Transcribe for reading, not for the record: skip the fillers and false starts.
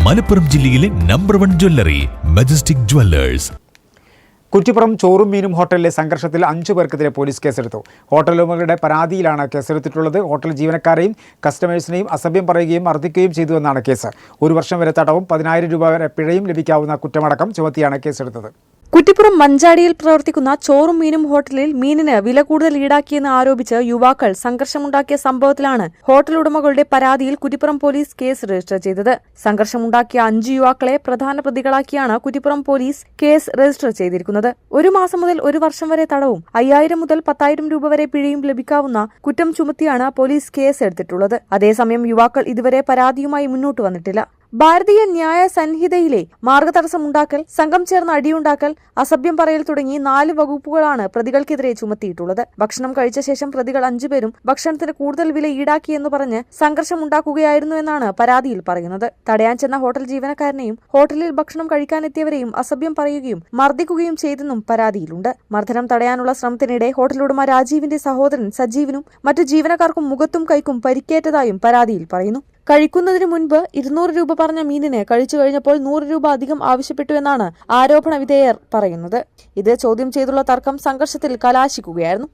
മലപ്പുറം ജില്ലയിലെ number 1 jewellery majestic Jewellers. Kuttippuram ചോറും മീനും ഹോട്ടലിലെ സംഘർഷത്തിൽ 5 പേർക്കെതിരെ പോലീസ് കേസെടുത്തു. ഹോട്ടൽ ഉടമകളുടെ പരാതിയിലാണ് കേസെടുത്തിട്ടുള്ളത്. ഹോട്ടൽ ജീവനക്കാരെയും കസ്റ്റമേഴ്സിനെയും അസഭ്യം പറയുകയും മർദ്ദിക്കുകയും ചെയ്തുവെന്നാണ് കേസ്. 1 വർഷം വരെ തടവും 10,000 രൂപ വരെ പിഴയും ലഭിക്കാവുന്ന കുറ്റമടക്കം ചുമത്തിയാണ് കേസെടുത്തത്. കുറ്റിപ്പുറം മഞ്ചാടിയിൽ പ്രവർത്തിക്കുന്ന ചോറും മീനും ഹോട്ടലിൽ മീനിന് വില കൂടുതൽ ഈടാക്കിയെന്ന് ആരോപിച്ച് യുവാക്കൾ സംഘർഷമുണ്ടാക്കിയ സംഭവത്തിലാണ് ഹോട്ടൽ ഉടമകളുടെ പരാതിയിൽ കുറ്റിപ്പുറം പോലീസ് കേസ് രജിസ്റ്റർ ചെയ്തത്. സംഘർഷമുണ്ടാക്കിയ 5 യുവാക്കളെ പ്രധാന പ്രതികളാക്കിയാണ് കുറ്റിപ്പുറം പോലീസ് കേസ് രജിസ്റ്റർ ചെയ്തിരിക്കുന്നത്. 1 മാസം മുതൽ 1 വർഷം വരെ തടവും 5,000 മുതൽ 10,000 രൂപ വരെ പിഴയും ലഭിക്കാവുന്ന കുറ്റം ചുമത്തിയാണ് പോലീസ് കേസ് എടുത്തിട്ടുള്ളത്. അതേസമയം യുവാക്കൾ ഇതുവരെ പരാതിയുമായി മുന്നോട്ട് വന്നിട്ടില്ല. ഭാരതീയ ന്യായ സംഹിതയിലെ മാർഗതടസ്സമുണ്ടാക്കൽ, സംഘം ചേർന്ന് അടിയുണ്ടാക്കൽ, അസഭ്യം പറയൽ തുടങ്ങി 4 വകുപ്പുകളാണ് പ്രതികൾക്കെതിരെ ചുമത്തിയിട്ടുള്ളത്. ഭക്ഷണം കഴിച്ച ശേഷം പ്രതികൾ 5 പേരും ഭക്ഷണത്തിന് കൂടുതൽ വില ഈടാക്കിയെന്ന് പറഞ്ഞ് സംഘർഷമുണ്ടാക്കുകയായിരുന്നുവെന്നാണ് പരാതിയിൽ പറയുന്നത്. തടയാൻ ചെന്ന ഹോട്ടൽ ജീവനക്കാരനെയും ഹോട്ടലിൽ ഭക്ഷണം കഴിക്കാനെത്തിയവരെയും അസഭ്യം പറയുകയും മർദ്ദിക്കുകയും ചെയ്തെന്നും പരാതിയിലുണ്ട്. മർദ്ദനം തടയാനുള്ള ശ്രമത്തിനിടെ ഹോട്ടൽ ഉടമ രാജീവിന്റെ സഹോദരൻ സജീവിനും മറ്റു ജീവനക്കാർക്കും മുഖത്തും കൈക്കും പരിക്കേറ്റതായും പരാതിയിൽ പറയുന്നു. കഴിക്കുന്നതിന് മുൻപ് 200 രൂപ പറഞ്ഞ മീനിന് കഴിച്ചു കഴിഞ്ഞപ്പോൾ 100 രൂപ അധികം ആവശ്യപ്പെട്ടുവെന്നാണ് ആരോപണ വിധേയർ പറയുന്നത്. ഇത് ചോദ്യം ചെയ്തുള്ള തർക്കം സംഘർഷത്തിൽ കലാശിക്കുകയായിരുന്നു.